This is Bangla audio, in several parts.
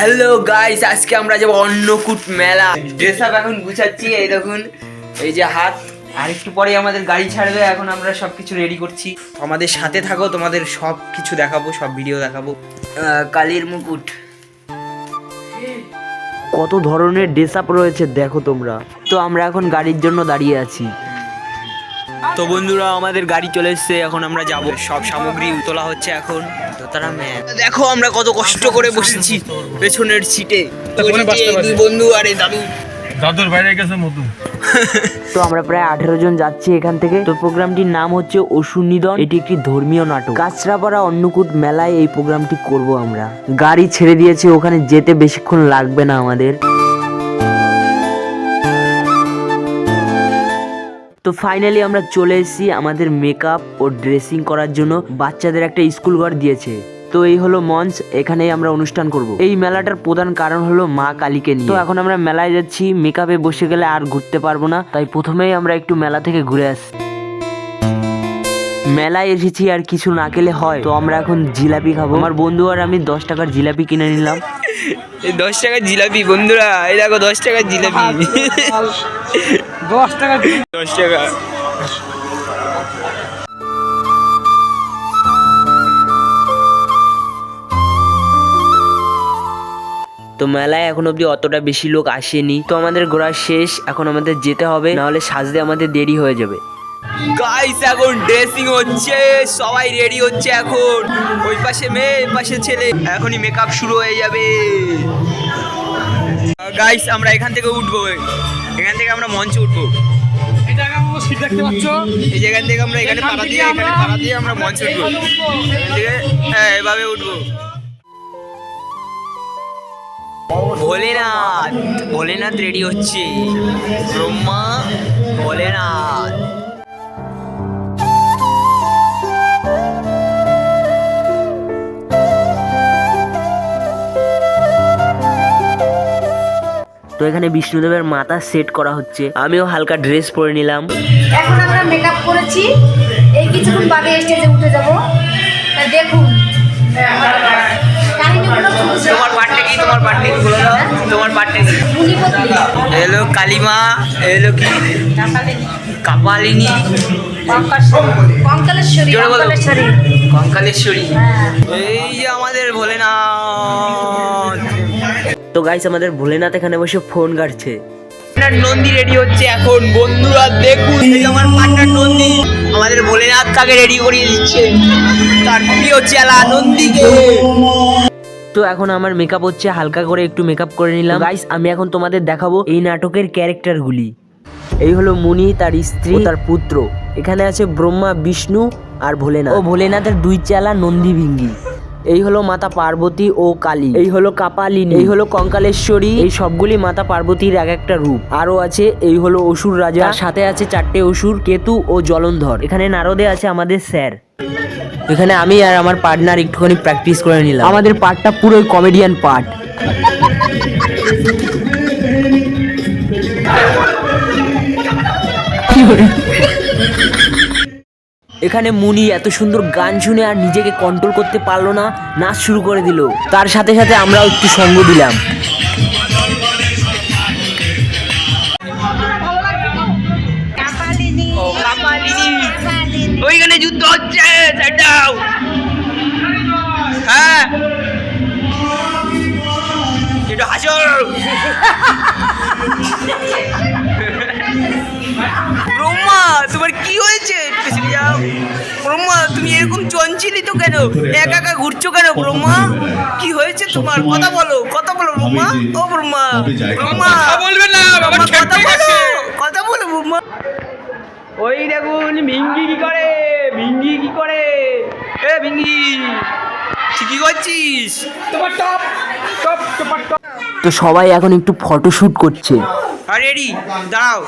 হ্যালো গাইস, আজকে আমরা যাবো অন্নকূট মেলা। ড্রেস আপ এখন গুছাচ্ছি, এই দেখুন এই যে হাত। আর একটু পরে আমাদের গাড়ি ছাড়বে, এখন আমরা সবকিছু রেডি করছি। আমাদের সাথে থাকো, তোমাদের সব কিছু দেখাবো, সব ভিডিও দেখাবো। কালীর মুকুট, কত ধরনের ড্রেস আপ রয়েছে দেখো তোমরা। তো আমরা এখন গাড়ির জন্য দাঁড়িয়ে আছি। তো বন্ধুরা আমাদের গাড়ি চলে এসেছে, এখন আমরা যাব। সব সামগ্রী তোলা হচ্ছে এখন। দোতারা ম্যাম দেখো আমরা কত কষ্ট করে বসেছি পেছনের সিটে। দুই বন্ধু আর এই দাদুর বাইরে গেছে মধু। তো আমরা প্রায় 18 জন যাচ্ছি এখান থেকে। তো প্রোগ্রামটির নাম হচ্ছে অসুর নিধন। এটি একটি ধর্মীয় নাটক। কাঁচরাপাড়া অন্নকূট মেলায় এই প্রোগ্রামটি করব আমরা। গাড়ি ছেড়ে দিয়েছে, ওখানে যেতে বেশিক্ষণ লাগবে না আমাদের। তো ফাইনালি আমরা চলে এসেছি আমাদের মেকআপ ও ড্রেসিং করার জন্য। বাচ্চাদের একটা স্কুল ঘর দিয়েছে। তো এই হলো মঞ্চ, এখানেই আমরা অনুষ্ঠান করব। এই মেলাটার প্রধান কারণ হলো মা কালীকে নিয়ে। তো এখন আমরা মেলায় যাচ্ছি, মেকআপে বসে গেলে আর ঘুরতে পারবো না, তাই প্রথমেই আমরা একটু মেলা থেকে ঘুরে আসি। মেলায় এসেছি, আর কিছু না খেলে হয়। তো আমরা এখন জিলাপি খাবো। আমার বন্ধু আর আমি 10 টাকার জিলাপি কিনে নিলাম। 10 টাকার জিলাপি বন্ধুরা, এই দেখো 10 টাকার জিলাপি। 10 টাকা। তো মেলায় এখন অব্দি অতটা বেশি লোক আসেনি। তো আমাদের ঘোরা শেষ, এখন আমাদের যেতে হবে, নাহলে সাজতে আমাদের দেরি হয়ে যাবে। গাইস এখন ড্রেসিং হচ্ছে, সবাই রেডি হচ্ছে এখন। ওই পাশে মেয়ে, এই পাশে ছেলে, এখনই মেকআপ শুরু হয়ে যাবে। গাইস আমরা এখান থেকে উঠবো, এখান থেকে আমরা মঞ্চে উঠবো। এই জায়গা থেকে আমরা এখানে পাড়া দিয়ে আমরা মঞ্চে উঠবো। হ্যাঁ এভাবে উঠবো। ভোলেনাথ রেডি হচ্ছে। ব্রহ্মা, ভোলেনাথ। তো এখানে বিষ্ণুদেবের মাথা সেট করা হচ্ছে। আমিও হালকা ড্রেস পরে নিলাম। এখন আমরা মেকআপ করেছি, এই কিছুক্ষণ বাদে স্টেজে উঠে যাব। দেখুন তোমার পার্টটা কি? বলে দাও তোমার পার্টটা কি? এলো কালিমা, এলো কি কাপালিনী, কঙ্কালেশ্বরী। এই যে আমাদের ভোলেনাথ। তো গাইস আমাদের ভোলেনাথ এখানে বসে ফোন ঘাটছে। নন্দী রেডি হচ্ছে এখন বন্ধুরা, দেখুন আমার পার্টনার নন্দী আমাদের ভোলেনাথ কাকে রেডি করিয়ে দিচ্ছে, তার প্রিয় চেলা নন্দীকে। তো এখন আমার মেকআপ হচ্ছে, হালকা করে একটু মেকআপ করে নিলাম। গাইস আমি এখন তোমাদের দেখাবো এই নাটকের ক্যারেক্টারগুলি। এই হলো মুনি, তার স্ত্রী, তার পুত্র। এখানে আছে ব্রহ্মা, বিষ্ণু আর ভোলেনাথ। ও ভোলেনাথের দুই চেলা নন্দী ভিঙ্গি। এই হলো মাতা পার্বতী ও কালী। এই হলো কাপালিনী। এই হলো কঙ্কালেশ্বরী। এই সবগুলি মাতা পার্বতীর এক একটা রূপ। আরো আছে এই হলো অসুর রাজা, সাথে আছে 4টে অসুর, কেতু ও জলন্ধর। এখানে নারদে আছে আমাদের স্যার। এখানে আমি আর আমার পার্টনার একটুখানি প্র্যাকটিস করে নিলাম। আমাদের পার্টটা পুরোই কমেডিয়ান পার্ট। এখানে মুনি এত সুন্দর গান শুনে আর নিজেকে কন্ট্রোল করতে পারলো না, নাচ শুরু করে দিল। তার সাথে সাথে আমরাও একটু সঙ্গ দিলাম। ওইখানে যুদ্ধ হচ্ছে, হ্যাঁ একটু হাসো। ব্রহ্মা তোমার কি হয়েছে? ব্রহ্মা তুমি এরকম চঞ্চলিত কেন, একা একা ঘুরছো কেন? ব্রহ্মা কি হয়েছে তোমার? কথা বলো ব্রহ্মা। ও ব্রহ্মা, ব্রহ্মা বলবে না, কথা বলো ব্রহ্মা। ওই দেখুন ভিঙ্গি কি করে, এ ভিঙ্গি কি করছিস? তোমার টপ। তো সবাই এখন একটু ফটোশুট করছে। রেডি, দাঁড়াও।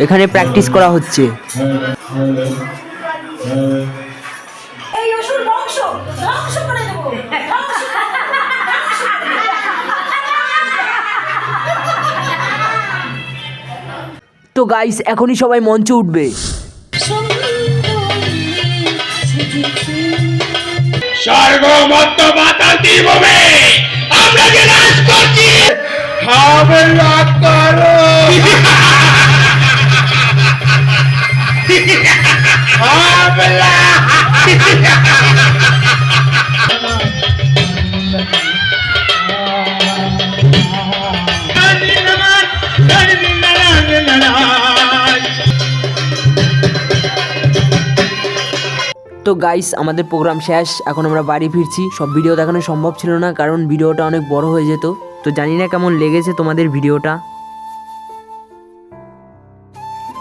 এখানে প্র্যাকটিস করা হচ্ছে। এই অসুর বংশ ধ্বংস করে দেব। তো গাইস এখনই সবাই মঞ্চে উঠবে। সঙ্গীত সর্বমত্ত বাতাস দিবে আমরা যে রাজ করছি হামলা করো হামলা তো গাইস আমাদের প্রোগ্রাম শেষ, এখন আমরা বাড়ি ফিরছি। সব ভিডিও দেখানো সম্ভব ছিল না কারণ ভিডিওটা অনেক বড় হয়ে যেত। তো জানি না কেমন লেগেছে তোমাদের ভিডিওটা।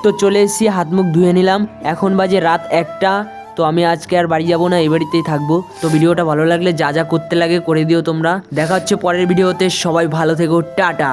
তো চলে এসেছি, হাত মুখ ধুয়ে নিলাম, এখন বাজে রাত 1টা। তো আমি আজকে আর বাড়ি যাব না, এই বাড়িতেই থাকবো। তো ভিডিওটা ভালো লাগলে যা যা করতে লাগে করে দিও তোমরা। দেখা হচ্ছে পরের ভিডিওতে, সবাই ভালো থেকো, টাটা।